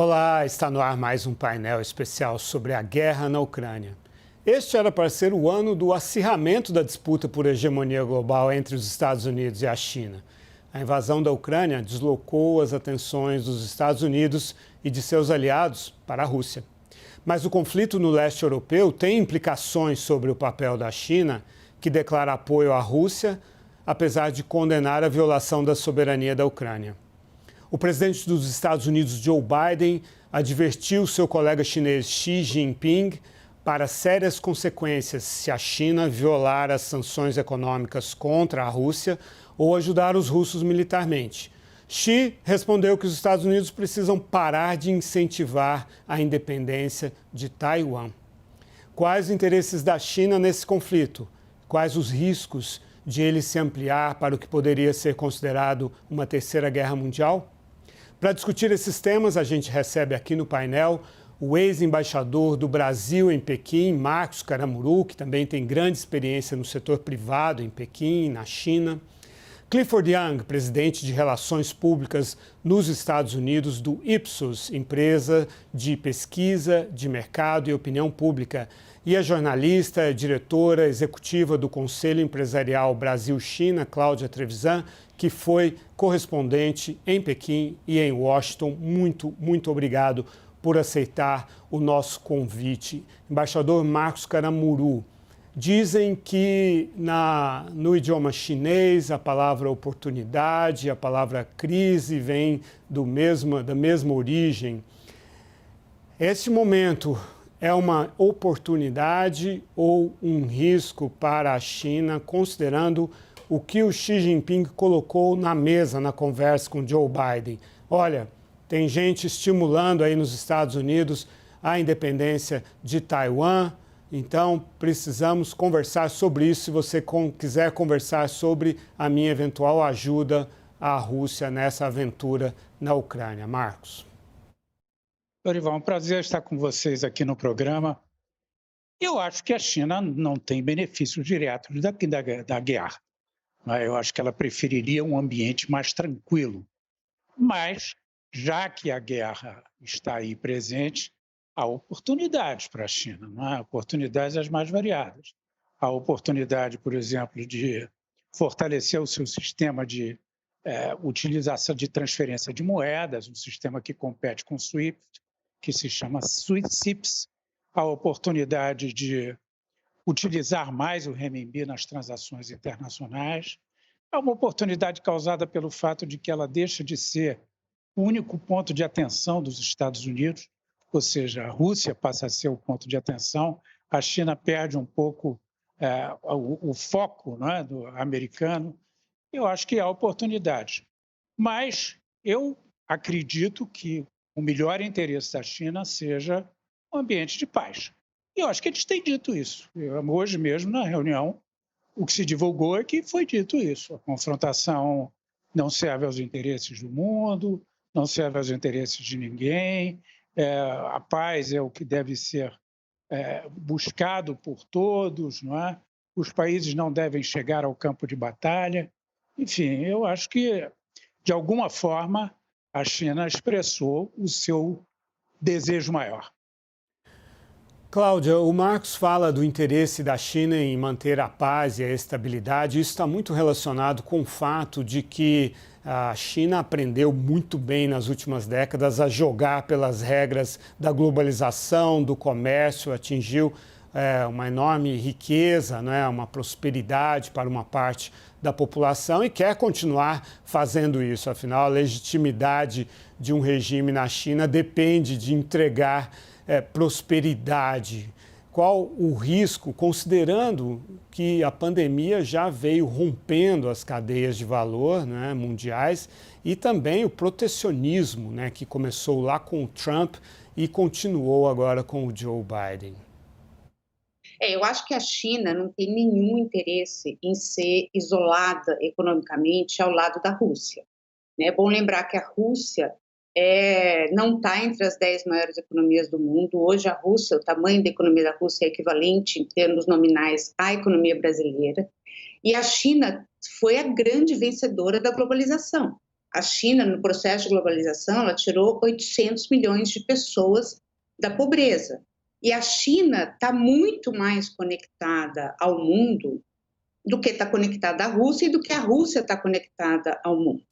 Olá, está no ar mais um painel especial sobre a guerra na Ucrânia. Este era para ser o ano do acirramento da disputa por hegemonia global entre os Estados Unidos e a China. A invasão da Ucrânia deslocou as atenções dos Estados Unidos e de seus aliados para a Rússia. Mas o conflito no leste europeu tem implicações sobre o papel da China, que declara apoio à Rússia, apesar de condenar a violação da soberania da Ucrânia. O presidente dos Estados Unidos, Joe Biden, advertiu seu colega chinês Xi Jinping para sérias consequências se a China violar as sanções econômicas contra a Rússia ou ajudar os russos militarmente. Xi respondeu que os Estados Unidos precisam parar de incentivar a independência de Taiwan. Quais os interesses da China nesse conflito? Quais os riscos de ele se ampliar para o que poderia ser considerado uma terceira guerra mundial? Para discutir esses temas, a gente recebe aqui no painel o ex-embaixador do Brasil em Pequim, Marcos Caramuru, que também tem grande experiência no setor privado em Pequim, na China. Clifford Young, presidente de Relações Públicas nos Estados Unidos do Ipsos, empresa de pesquisa de mercado e opinião pública. E a jornalista, diretora executiva do Conselho Empresarial Brasil-China, Cláudia Trevisan, que foi correspondente em Pequim e em Washington. Muito obrigado por aceitar o nosso convite. Embaixador Marcos Caramuru, dizem que no idioma chinês a palavra oportunidade, a palavra crise vem da mesma origem. Este momento é uma oportunidade ou um risco para a China, considerando o que o Xi Jinping colocou na mesa na conversa com Joe Biden? Olha, tem gente estimulando aí nos Estados Unidos a independência de Taiwan, então precisamos conversar sobre isso se você quiser conversar sobre a minha eventual ajuda à Rússia nessa aventura na Ucrânia. Marcos. Dorival, um prazer estar com vocês aqui no programa. Eu acho que a China não tem benefícios diretos da guerra. Eu acho que ela preferiria um ambiente mais tranquilo. Mas, já que a guerra está aí presente, há oportunidades para a China, oportunidades as mais variadas. Há oportunidade, por exemplo, de fortalecer o seu sistema de utilização de transferência de moedas, um sistema que compete com o SWIFT, que se chama CIPS. Há oportunidade de utilizar mais o renminbi nas transações internacionais. Há uma oportunidade causada pelo fato de que ela deixa de ser o único ponto de atenção dos Estados Unidos, ou seja, a Rússia passa a ser o ponto de atenção, a China perde um pouco o foco do americano. Eu acho que há oportunidade. Mas eu acredito que o melhor interesse da China seja um ambiente de paz. E eu acho que eles têm dito isso. Hoje mesmo, na reunião, o que se divulgou é que foi dito isso. A confrontação não serve aos interesses do mundo, não serve aos interesses de ninguém. A paz é o que deve ser buscado por todos, não é? Os países não devem chegar ao campo de batalha. Enfim, eu acho que, de alguma forma, a China expressou o seu desejo maior. Cláudia, o Marcos fala do interesse da China em manter a paz e a estabilidade. Isso está muito relacionado com o fato de que a China aprendeu muito bem nas últimas décadas a jogar pelas regras da globalização, do comércio, atingiu uma enorme riqueza, uma prosperidade para uma parte da população e quer continuar fazendo isso. Afinal, a legitimidade de um regime na China depende de entregar prosperidade. Qual o risco, considerando que a pandemia já veio rompendo as cadeias de valor mundiais e também o protecionismo que começou lá com o Trump e continuou agora com o Joe Biden? Eu acho que a China não tem nenhum interesse em ser isolada economicamente ao lado da Rússia. É bom lembrar que a Rússia não está entre as 10 maiores economias do mundo. Hoje a Rússia, o tamanho da economia da Rússia é equivalente em termos nominais à economia brasileira. E a China foi a grande vencedora da globalização. A China, no processo de globalização, ela tirou 800 milhões de pessoas da pobreza. E a China está muito mais conectada ao mundo do que está conectada à Rússia e do que a Rússia está conectada ao mundo.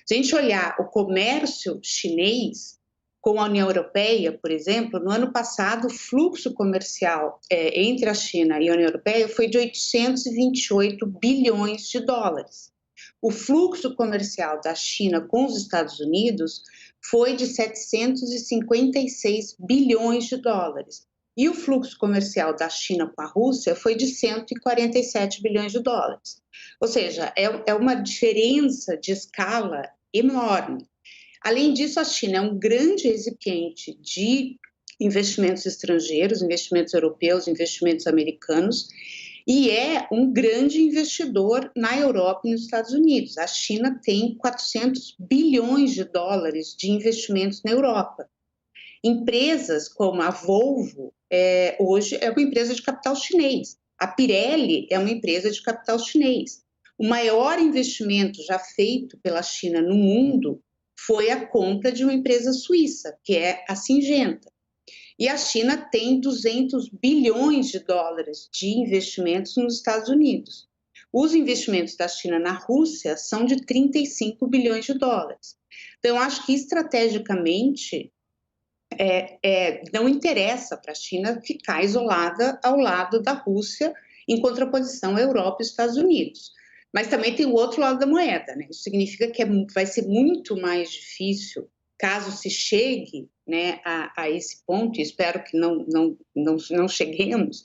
Se a gente olhar o comércio chinês com a União Europeia, por exemplo, no ano passado o fluxo comercial entre a China e a União Europeia foi de 828 bilhões de dólares. O fluxo comercial da China com os Estados Unidos foi de 756 bilhões de dólares. E o fluxo comercial da China com a Rússia foi de 147 bilhões de dólares. Ou seja, é uma diferença de escala enorme. Além disso, a China é um grande recipiente de investimentos estrangeiros, investimentos europeus, investimentos americanos, e é um grande investidor na Europa e nos Estados Unidos. A China tem 400 bilhões de dólares de investimentos na Europa. Empresas como a Volvo, hoje é uma empresa de capital chinês. A Pirelli é uma empresa de capital chinês. O maior investimento já feito pela China no mundo foi a compra de uma empresa suíça, que é a Syngenta. E a China tem 200 bilhões de dólares de investimentos nos Estados Unidos. Os investimentos da China na Rússia são de 35 bilhões de dólares. Então, eu acho que estrategicamente não interessa para a China ficar isolada ao lado da Rússia, em contraposição à Europa e Estados Unidos. Mas também tem o outro lado da moeda, né? Isso significa que vai ser muito mais difícil, caso se chegue, né, a esse ponto, e espero que não cheguemos,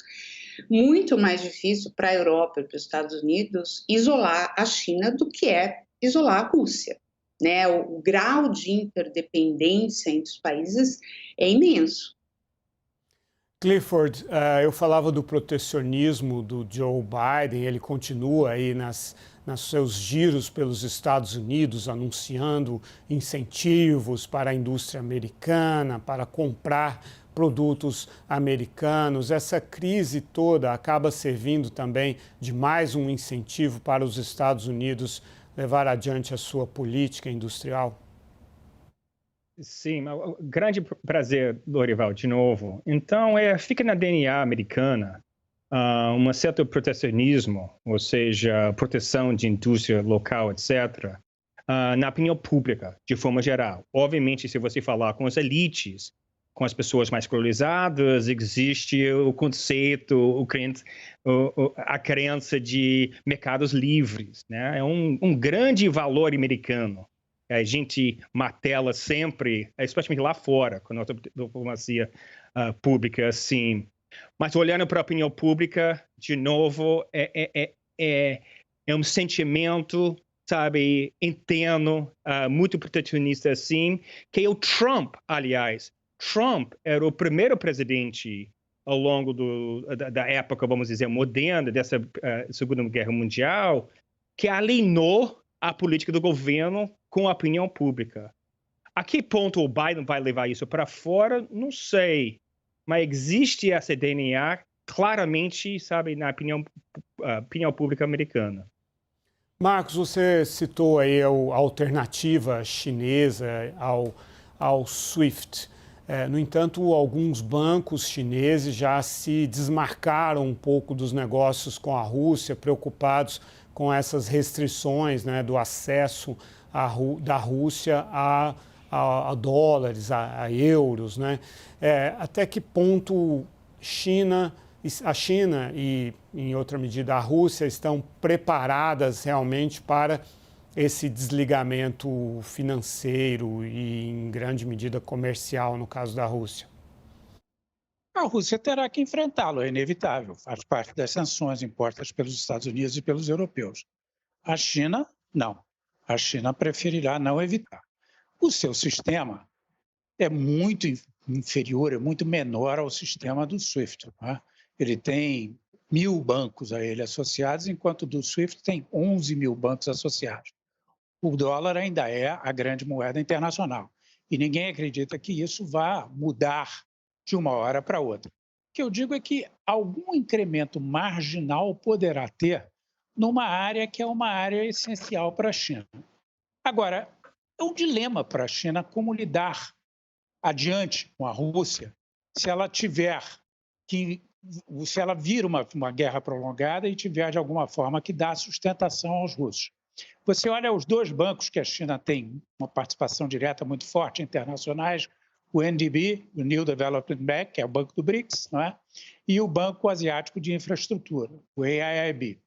muito mais difícil para a Europa e para os Estados Unidos isolar a China do que é isolar a Rússia. Né? O grau de interdependência entre os países é imenso. Clifford, eu falava do protecionismo do Joe Biden, ele continua aí nos seus giros pelos Estados Unidos, anunciando incentivos para a indústria americana, para comprar produtos americanos. Essa crise toda acaba servindo também de mais um incentivo para os Estados Unidos levar adiante a sua política industrial? Sim, grande prazer, Lorival, de novo. Então, fica na DNA americana um certo protecionismo, ou seja, proteção de indústria local, etc., na opinião pública, de forma geral. Obviamente, se você falar com as elites, com as pessoas mais colonizadas, existe o conceito, a crença de mercados livres, né? É um grande valor americano. A gente martela sempre, especialmente lá fora, com a nossa diplomacia pública, assim. Mas olhando para a opinião pública, de novo, é um sentimento, sabe, interno, muito protecionista, assim, que o Trump, aliás, Trump era o primeiro presidente ao longo da época, vamos dizer, moderna, dessa Segunda Guerra Mundial, que alinhou a política do governo com a opinião pública. A que ponto o Biden vai levar isso para fora? Não sei. Mas existe essa DNA claramente, sabe, na opinião pública americana. Marcos, você citou aí a alternativa chinesa ao SWIFT. No entanto, alguns bancos chineses já se desmarcaram um pouco dos negócios com a Rússia, preocupados com essas restrições, né, do acesso da Rússia a dólares, a euros, né? Até que ponto a China e, em outra medida, a Rússia estão preparadas realmente para esse desligamento financeiro e, em grande medida, comercial, no caso da Rússia? A Rússia terá que enfrentá-lo, é inevitável, faz parte das sanções impostas pelos Estados Unidos e pelos europeus. A China, não. A China preferirá não evitar. O seu sistema é muito inferior, é muito menor ao sistema do SWIFT. Né? Ele tem 1.000 bancos a ele associados, enquanto do SWIFT tem 11 mil bancos associados. O dólar ainda é a grande moeda internacional. E ninguém acredita que isso vá mudar de uma hora para outra. O que eu digo é que algum incremento marginal poderá ter numa área que é uma área essencial para a China. Agora, é um dilema para a China como lidar adiante com a Rússia se ela vir uma guerra prolongada e tiver, de alguma forma, que dar sustentação aos russos. Você olha os dois bancos que a China tem uma participação direta muito forte, internacionais, o NDB, o New Development Bank, que é o Banco do BRICS, não é? E o Banco Asiático de Infraestrutura, o AIIB.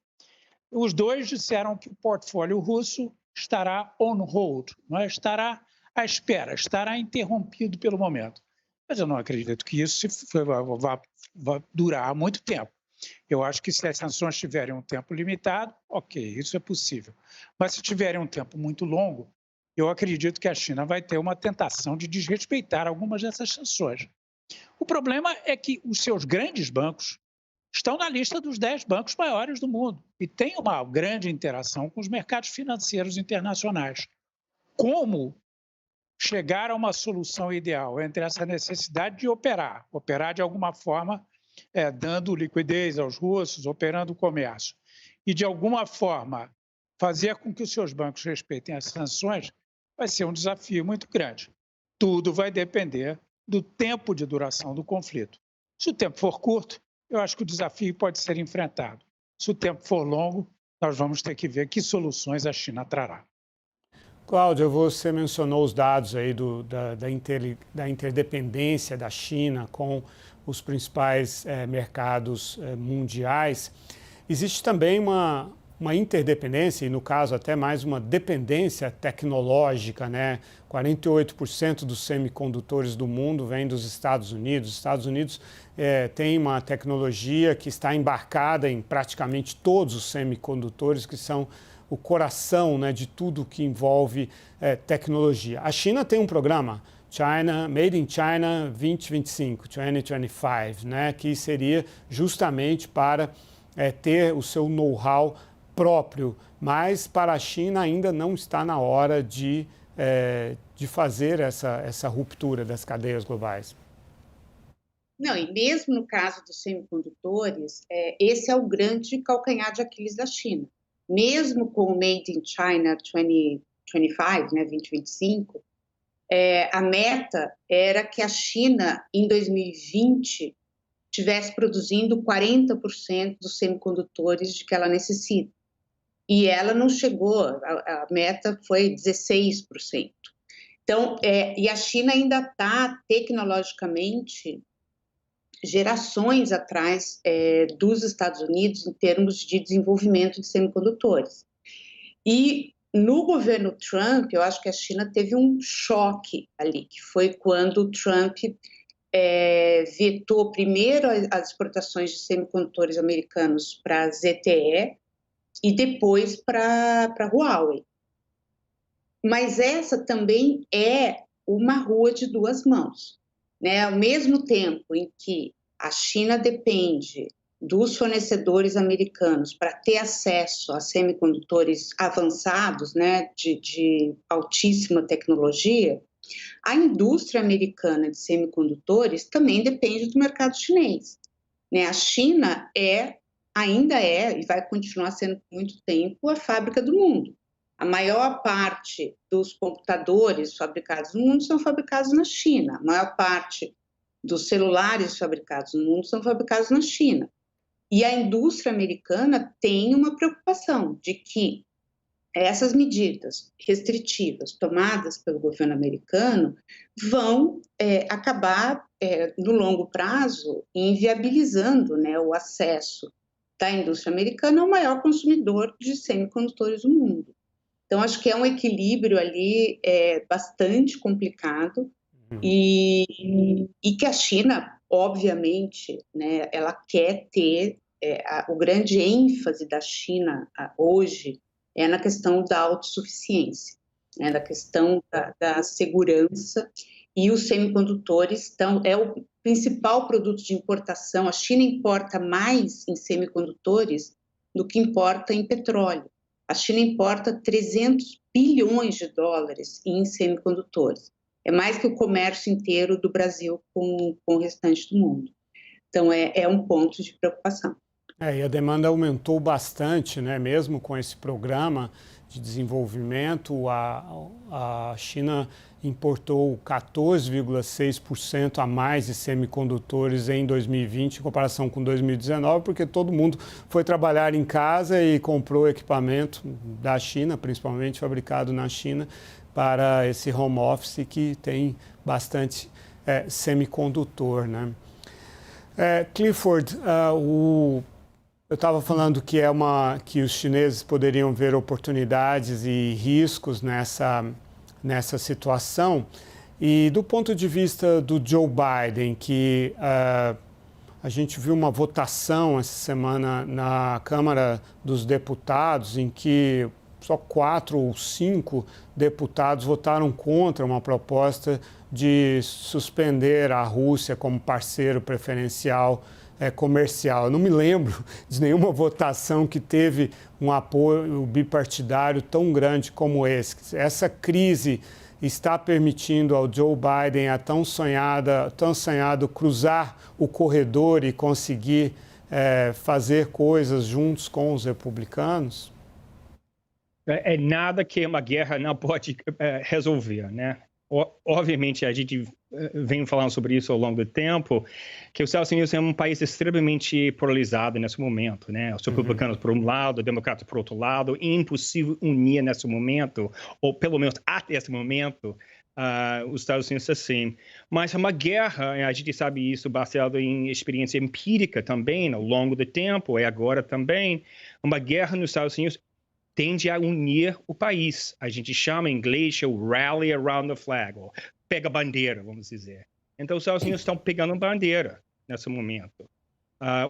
Os dois disseram que o portfólio russo estará on hold, não é? Estará à espera, estará interrompido pelo momento. Mas eu não acredito que isso vá durar muito tempo. Eu acho que se as sanções tiverem um tempo limitado, ok, isso é possível. Mas se tiverem um tempo muito longo, eu acredito que a China vai ter uma tentação de desrespeitar algumas dessas sanções. O problema é que os seus grandes bancos estão na lista dos 10 bancos maiores do mundo e têm uma grande interação com os mercados financeiros internacionais. Como chegar a uma solução ideal entre essa necessidade de operar de alguma forma, dando liquidez aos russos, operando o comércio, e de alguma forma fazer com que os seus bancos respeitem as sanções, vai ser um desafio muito grande. Tudo vai depender do tempo de duração do conflito. Se o tempo for curto, eu acho que o desafio pode ser enfrentado. Se o tempo for longo, nós vamos ter que ver que soluções a China trará. Cláudia, você mencionou os dados aí da interdependência da China com os principais mercados mundiais. Existe também uma interdependência, e no caso até mais uma dependência tecnológica, né? 48% dos semicondutores do mundo vêm dos Estados Unidos. Os Estados Unidos tem uma tecnologia que está embarcada em praticamente todos os semicondutores, que são o coração, né, de tudo que envolve tecnologia. A China tem um programa, Made in China 2025, né, que seria justamente para ter o seu know-how próprio, mas para a China ainda não está na hora de fazer essa ruptura das cadeias globais. Não, e mesmo no caso dos semicondutores, esse é o grande calcanhar de Aquiles da China. Mesmo com o Made in China 2025, né, 2025, a meta era que a China, em 2020, estivesse produzindo 40% dos semicondutores de que ela necessita. E ela não chegou, a meta foi 16%. Então, e a China ainda está tecnologicamente gerações atrás dos Estados Unidos em termos de desenvolvimento de semicondutores. E no governo Trump, eu acho que a China teve um choque ali, que foi quando o Trump vetou primeiro as exportações de semicondutores americanos para a ZTE e depois para a Huawei. Mas essa também é uma rua de duas mãos, né? Ao mesmo tempo em que a China depende dos fornecedores americanos para ter acesso a semicondutores avançados, né, de altíssima tecnologia, a indústria americana de semicondutores também depende do mercado chinês, né? A China ainda é e vai continuar sendo por muito tempo a fábrica do mundo. A maior parte dos computadores fabricados no mundo são fabricados na China. A maior parte dos celulares fabricados no mundo são fabricados na China. E a indústria americana tem uma preocupação de que essas medidas restritivas tomadas pelo governo americano vão acabar, no longo prazo, inviabilizando, né, o acesso da indústria americana ao maior consumidor de semicondutores do mundo. Então, acho que é um equilíbrio ali bastante complicado e que a China, obviamente, né, ela quer ter, o grande ênfase da China hoje é na questão da autossuficiência, né, da questão da segurança, e os semicondutores é o principal produto de importação. A China importa mais em semicondutores do que importa em petróleo. A China importa 300 bilhões de dólares em semicondutores. É mais que o comércio inteiro do Brasil com o restante do mundo. Então, é um ponto de preocupação. E a demanda aumentou bastante, né? Mesmo com esse programa de desenvolvimento, a China importou 14,6% a mais de semicondutores em 2020 em comparação com 2019, porque todo mundo foi trabalhar em casa e comprou equipamento da China, principalmente fabricado na China, para esse home office que tem bastante semicondutor, né? Clifford, eu estava falando que os chineses poderiam ver oportunidades e riscos nessa situação. E do ponto de vista do Joe Biden, que a gente viu uma votação essa semana na Câmara dos Deputados, em que só 4 ou 5 deputados votaram contra uma proposta de suspender a Rússia como parceiro preferencial comercial. Eu não me lembro de nenhuma votação que teve um apoio bipartidário tão grande como esse. Essa crise está permitindo ao Joe Biden a tão sonhado cruzar o corredor e conseguir fazer coisas juntos com os republicanos? É nada que uma guerra não pode resolver, né? Obviamente, a gente vem falando sobre isso ao longo do tempo, que os Estados Unidos é um país extremamente polarizado nesse momento, né? Os republicanos por um lado, os democratas por outro lado, é impossível unir nesse momento, ou pelo menos até esse momento, os Estados Unidos assim. Mas é uma guerra, a gente sabe isso baseado em experiência empírica também, ao longo do tempo, e agora também, uma guerra nos Estados Unidos tende a unir o país. A gente chama em inglês o rally around the flag, ou pega bandeira, vamos dizer. Então, os Estados Unidos estão pegando bandeira nesse momento.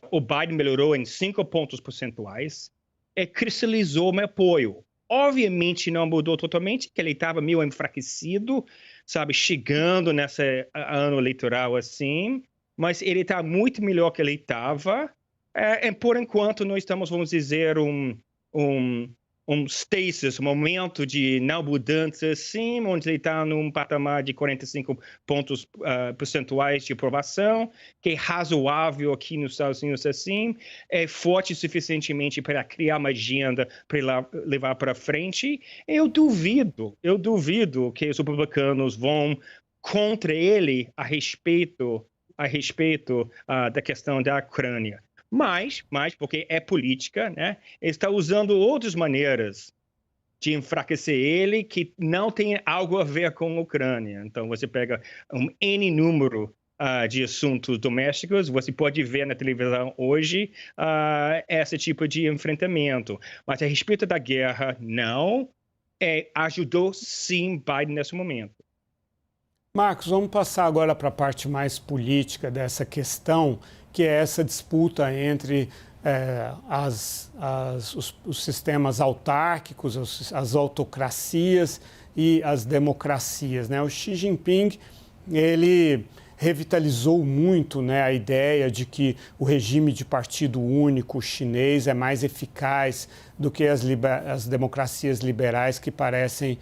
O Biden melhorou em 5 pontos percentuais e cristalizou meu apoio. Obviamente, não mudou totalmente, que ele estava meio enfraquecido, sabe, chegando nesse ano eleitoral assim, mas ele está muito melhor que ele estava. E, por enquanto, nós estamos, vamos dizer, um stasis, um momento de não mudança, assim, onde ele está num patamar de 45 pontos percentuais de aprovação, que é razoável aqui nos Estados Unidos, assim, é forte suficientemente para criar uma agenda para levar para frente. Eu duvido que os republicanos vão contra ele a respeito da questão da Ucrânia. Mas, porque é política, né? Ele está usando outras maneiras de enfraquecer ele que não tem algo a ver com a Ucrânia. Então, você pega um N número de assuntos domésticos, você pode ver na televisão hoje esse tipo de enfrentamento. Mas a respeito da guerra, não. Ajudou, sim, Biden nesse momento. Marcos, vamos passar agora para a parte mais política dessa questão, que é essa disputa entre os sistemas autárquicos, as autocracias e as democracias, né? O Xi Jinping, ele revitalizou muito, né, a ideia de que o regime de partido único chinês é mais eficaz do que as democracias liberais que parecem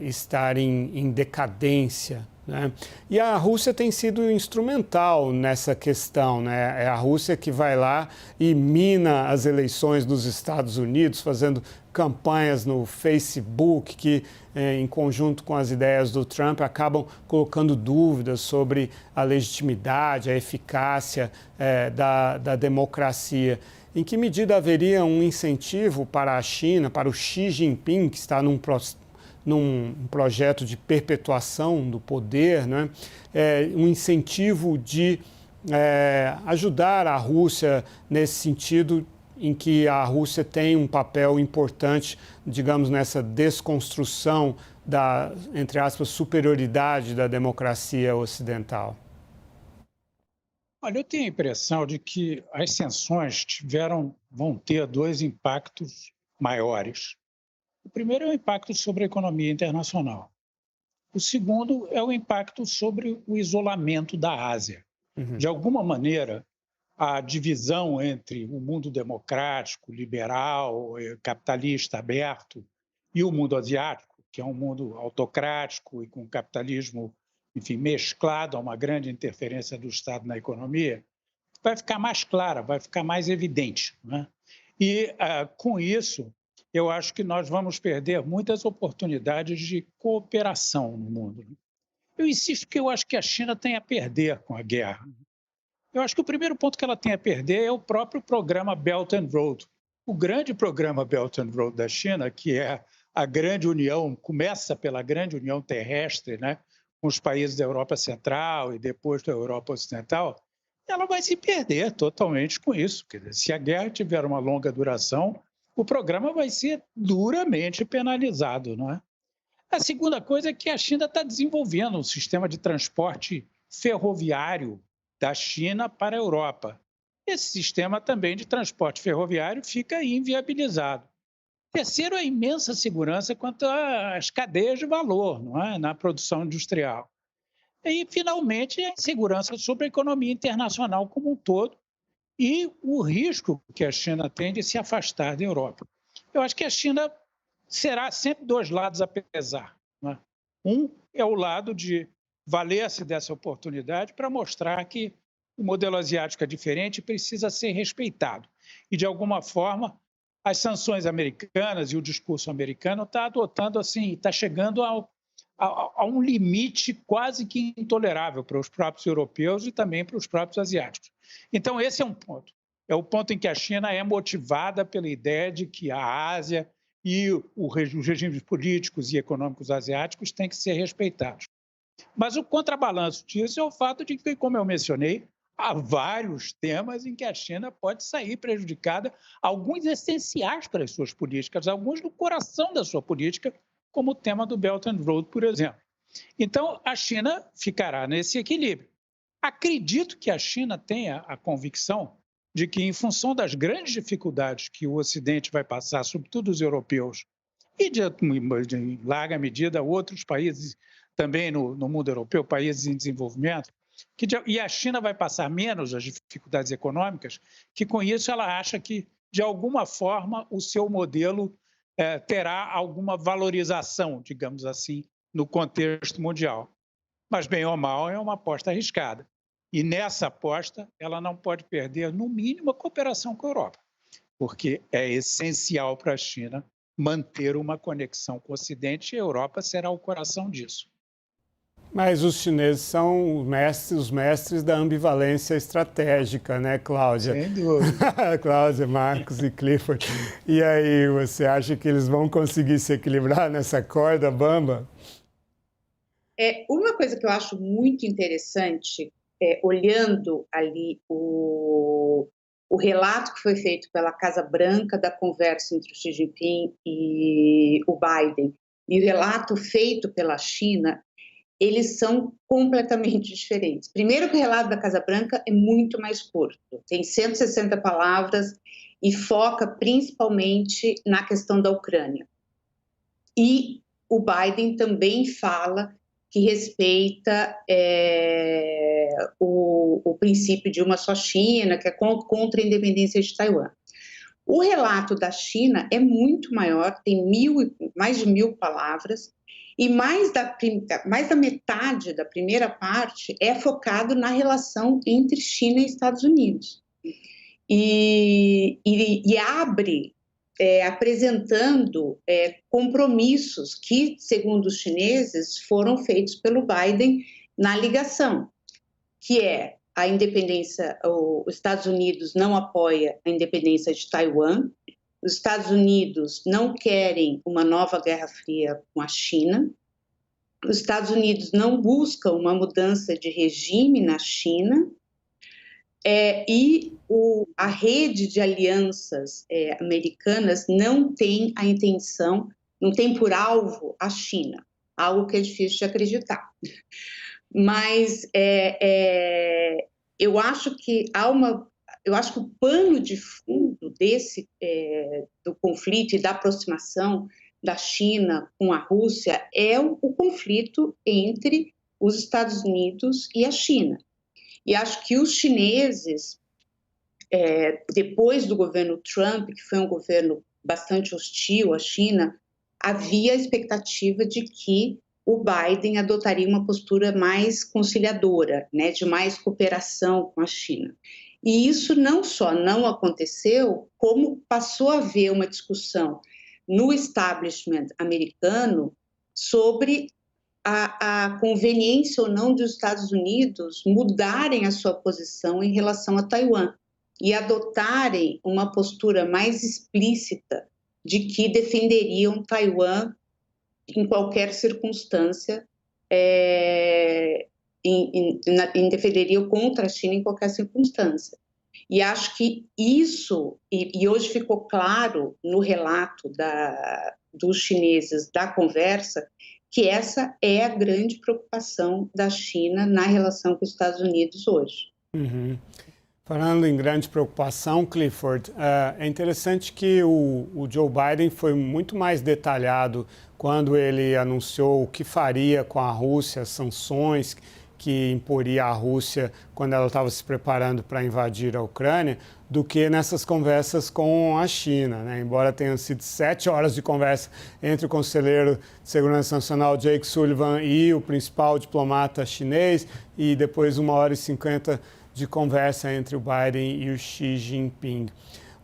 estar em decadência, né? E a Rússia tem sido instrumental nessa questão, né? É a Rússia que vai lá e mina as eleições dos Estados Unidos, fazendo campanhas no Facebook que, em conjunto com as ideias do Trump, acabam colocando dúvidas sobre a legitimidade, a eficácia da democracia. Em que medida haveria um incentivo para a China, para o Xi Jinping, que está num projeto de perpetuação do poder, né? Um incentivo de ajudar a Rússia nesse sentido, em que a Rússia tem um papel importante, digamos, nessa desconstrução da, entre aspas, superioridade da democracia ocidental? Olha, eu tenho a impressão de que as sanções vão ter 2 impactos maiores. O primeiro é o impacto sobre a economia internacional. O segundo é o impacto sobre o isolamento da Ásia. De alguma maneira, a divisão entre o mundo democrático, liberal, capitalista aberto e o mundo asiático, que é um mundo autocrático e com capitalismo, enfim, mesclado a uma grande interferência do Estado na economia, vai ficar mais clara, vai ficar mais evidente, né? E, com isso, eu acho que nós vamos perder muitas oportunidades de cooperação no mundo. Eu insisto que eu acho que a China tem a perder com a guerra. Eu acho que o primeiro ponto que ela tem a perder é o próprio programa Belt and Road. O grande programa Belt and Road da China, que é a grande união, começa pela grande união terrestre, né, com os países da Europa Central e depois da Europa Ocidental, ela vai se perder totalmente com isso. Quer dizer, se a guerra tiver uma longa duração, o programa vai ser duramente penalizado, não é? A segunda coisa é que a China está desenvolvendo um sistema de transporte ferroviário da China para a Europa. Esse sistema também de transporte ferroviário fica inviabilizado. Terceiro, a imensa segurança quanto às cadeias de valor, não é? Na produção industrial. E, finalmente, a insegurança sobre a economia internacional como um todo e o risco que a China tem de se afastar da Europa. Eu acho que a China será sempre dois lados a pesar, né? Um é o lado de valer-se dessa oportunidade para mostrar que o modelo asiático é diferente e precisa ser respeitado. E, de alguma forma, as sanções americanas e o discurso americano está adotando assim, está chegando a um limite quase que intolerável para os próprios europeus e também para os próprios asiáticos. Então, esse é um ponto. É o ponto em que a China é motivada pela ideia de que a Ásia e os regimes políticos e econômicos asiáticos têm que ser respeitados. Mas o contrabalanço disso é o fato de que, como eu mencionei, há vários temas em que a China pode sair prejudicada, alguns essenciais para as suas políticas, alguns no coração da sua política, como o tema do Belt and Road, por exemplo. Então, a China ficará nesse equilíbrio. Acredito que a China tenha a convicção de que, em função das grandes dificuldades que o Ocidente vai passar, sobretudo os europeus, e de larga medida outros países também no mundo europeu, países em desenvolvimento, e a China vai passar menos as dificuldades econômicas, que com isso ela acha que, de alguma forma, o seu modelo terá alguma valorização, digamos assim, no contexto mundial. Mas, bem ou mal, é uma aposta arriscada. E nessa aposta, ela não pode perder, no mínimo, a cooperação com a Europa, porque é essencial para a China manter uma conexão com o Ocidente e a Europa será o coração disso. Mas os chineses são os mestres da ambivalência estratégica, né, Cláudia? Sem dúvida. Cláudia, Marcos e Clifford. E aí, você acha que eles vão conseguir se equilibrar nessa corda bamba? Uma coisa que eu acho muito interessante, olhando ali o relato que foi feito pela Casa Branca da conversa entre o Xi Jinping e o Biden, e o relato feito pela China, eles são completamente diferentes. Primeiro que o relato da Casa Branca é muito mais curto, tem 160 palavras e foca principalmente na questão da Ucrânia. E o Biden também fala que respeita o princípio de uma só China, que é contra a independência de Taiwan. O relato da China é muito maior, tem mais de 1.000 palavras, e mais da metade da primeira parte é focado na relação entre China e Estados Unidos. E abre apresentando compromissos que, segundo os chineses, foram feitos pelo Biden na ligação, que é a independência, os Estados Unidos não apoia a independência de Taiwan, os Estados Unidos não querem uma nova Guerra Fria com a China, os Estados Unidos não buscam uma mudança de regime na China, e a rede de alianças americanas não tem a intenção, não tem por alvo a China, algo que é difícil de acreditar. Mas eu acho que o pano de fundo do conflito e da aproximação da China com a Rússia é o conflito entre os Estados Unidos e a China. E acho que os chineses, depois do governo Trump, que foi um governo bastante hostil à China, havia a expectativa de que o Biden adotaria uma postura mais conciliadora, né, de mais cooperação com a China. E isso não só não aconteceu, como passou a haver uma discussão no establishment americano sobre a conveniência ou não dos Estados Unidos mudarem a sua posição em relação a Taiwan e adotarem uma postura mais explícita de que defenderiam Taiwan em qualquer circunstância, defenderiam contra a China em qualquer circunstância. E acho que isso, e hoje ficou claro no relato dos chineses da conversa, que essa é a grande preocupação da China na relação com os Estados Unidos hoje. Uhum. Falando em grande preocupação, Clifford, é interessante que o Joe Biden foi muito mais detalhado quando ele anunciou o que faria com a Rússia, as sanções que imporia à Rússia quando ela estava se preparando para invadir a Ucrânia, do que nessas conversas com a China, né? Embora tenham sido 7 horas de conversa entre o conselheiro de Segurança Nacional Jake Sullivan e o principal diplomata chinês, e depois 1h50 de conversa entre o Biden e o Xi Jinping.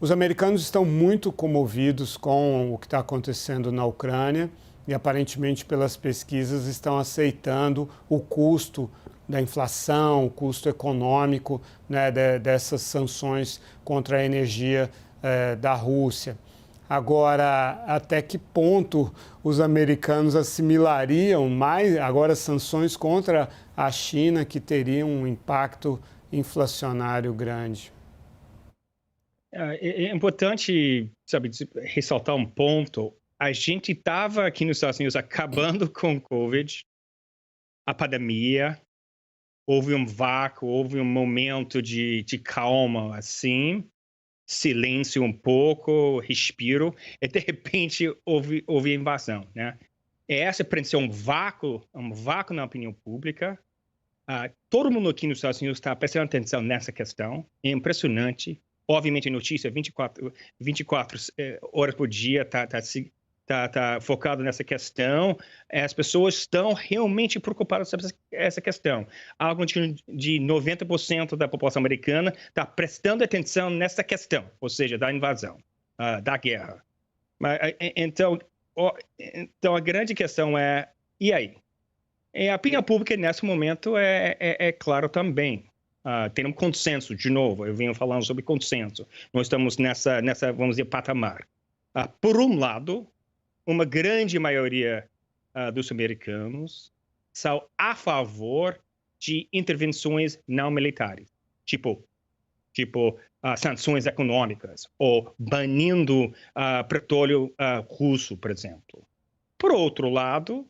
Os americanos estão muito comovidos com o que está acontecendo na Ucrânia e, aparentemente, pelas pesquisas, estão aceitando o custo da inflação, o custo econômico, né, dessas sanções contra a energia da Rússia. Agora, até que ponto os americanos assimilariam mais agora sanções contra a China, que teriam um impacto inflacionário grande? É importante, sabe, ressaltar um ponto. A gente estava aqui nos Estados Unidos acabando com o Covid, a pandemia, houve um vácuo, houve um momento de calma, assim, silêncio um pouco, respiro, e de repente houve invasão, né? Essa pressão, um vácuo na opinião pública. Todo mundo aqui nos Estados Unidos está prestando atenção nessa questão, é impressionante. Obviamente, notícia 24 horas por dia está focado nessa questão. As pessoas estão realmente preocupadas sobre essa questão. Algo de 90% da população americana está prestando atenção nessa questão, ou seja, da invasão, da guerra. Então, a grande questão é, e aí? E a opinião pública, nesse momento, é claro também. Tem um consenso, de novo, eu venho falando sobre consenso. Nós estamos nessa vamos dizer, patamar. Por um lado, uma grande maioria dos americanos são a favor de intervenções não militares, tipo sanções econômicas ou banindo petróleo russo, por exemplo. Por outro lado,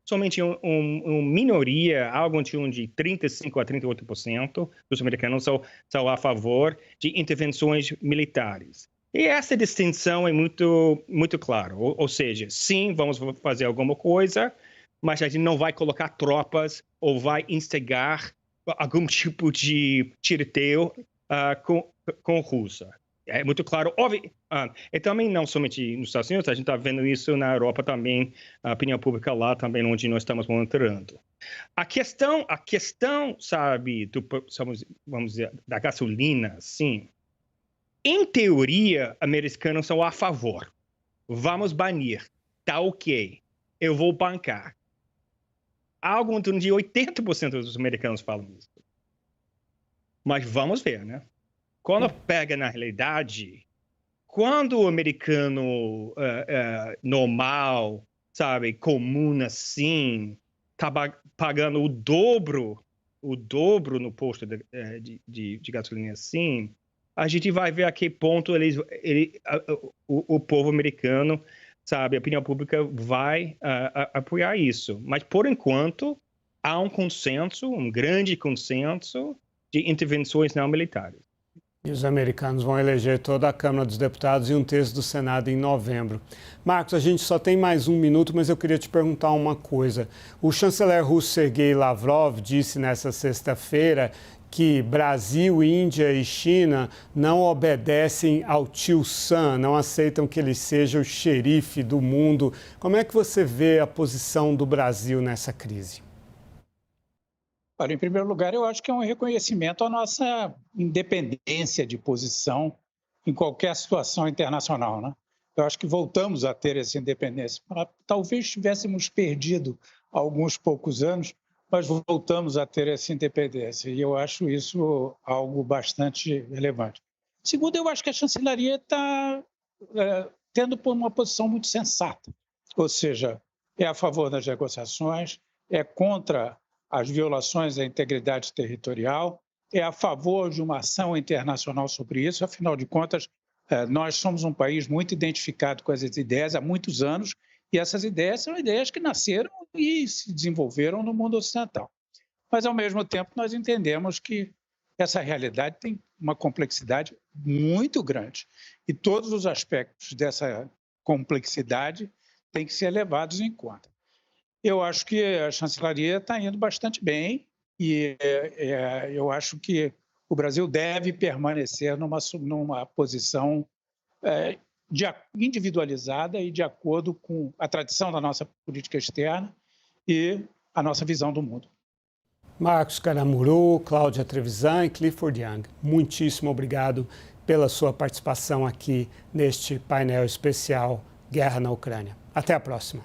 somente uma minoria, algo de 35% a 38% dos americanos são a favor de intervenções militares. E essa distinção é muito, muito clara. Ou seja, sim, vamos fazer alguma coisa, mas a gente não vai colocar tropas ou vai instigar algum tipo de tiroteio com a Rússia. É muito claro. E também não somente nos Estados Unidos, a gente está vendo isso na Europa também, a opinião pública lá também, onde nós estamos monitorando. A questão, sabe, vamos dizer, da gasolina, sim. Em teoria, americanos são a favor. Vamos banir. Tá ok. Eu vou bancar. Algo em torno de 80% dos americanos falam isso. Mas vamos ver, né? Quando pega na realidade, quando o americano normal, sabe, comum assim, está pagando o dobro no posto de gasolina assim, a gente vai ver a que ponto o povo americano, sabe, a opinião pública vai apoiar isso. Mas, por enquanto, há um consenso, um grande consenso de intervenções não militares. E os americanos vão eleger toda a Câmara dos Deputados e 1/3 do Senado em novembro. Marcos, a gente só tem mais 1 minuto, mas eu queria te perguntar uma coisa. O chanceler russo Sergei Lavrov disse nessa sexta-feira que Brasil, Índia e China não obedecem ao tio Sam, não aceitam que ele seja o xerife do mundo. Como é que você vê a posição do Brasil nessa crise? Olha, em primeiro lugar, eu acho que é um reconhecimento à nossa independência de posição em qualquer situação internacional, né? Eu acho que voltamos a ter essa independência. Talvez tivéssemos perdido há alguns poucos anos, mas voltamos a ter essa independência. E eu acho isso algo bastante relevante. Segundo, eu acho que a chancelaria está tendo uma posição muito sensata. Ou seja, é a favor das negociações, é contra as violações à integridade territorial, é a favor de uma ação internacional sobre isso. Afinal de contas, nós somos um país muito identificado com essas ideias há muitos anos, e essas ideias são ideias que nasceram e se desenvolveram no mundo ocidental. Mas, ao mesmo tempo, nós entendemos que essa realidade tem uma complexidade muito grande, e todos os aspectos dessa complexidade têm que ser levados em conta. Eu acho que a chancelaria está indo bastante bem e eu acho que o Brasil deve permanecer numa posição individualizada e de acordo com a tradição da nossa política externa e a nossa visão do mundo. Marcos Caramuru, Cláudia Trevisan e Clifford Young, muitíssimo obrigado pela sua participação aqui neste painel especial Guerra na Ucrânia. Até a próxima.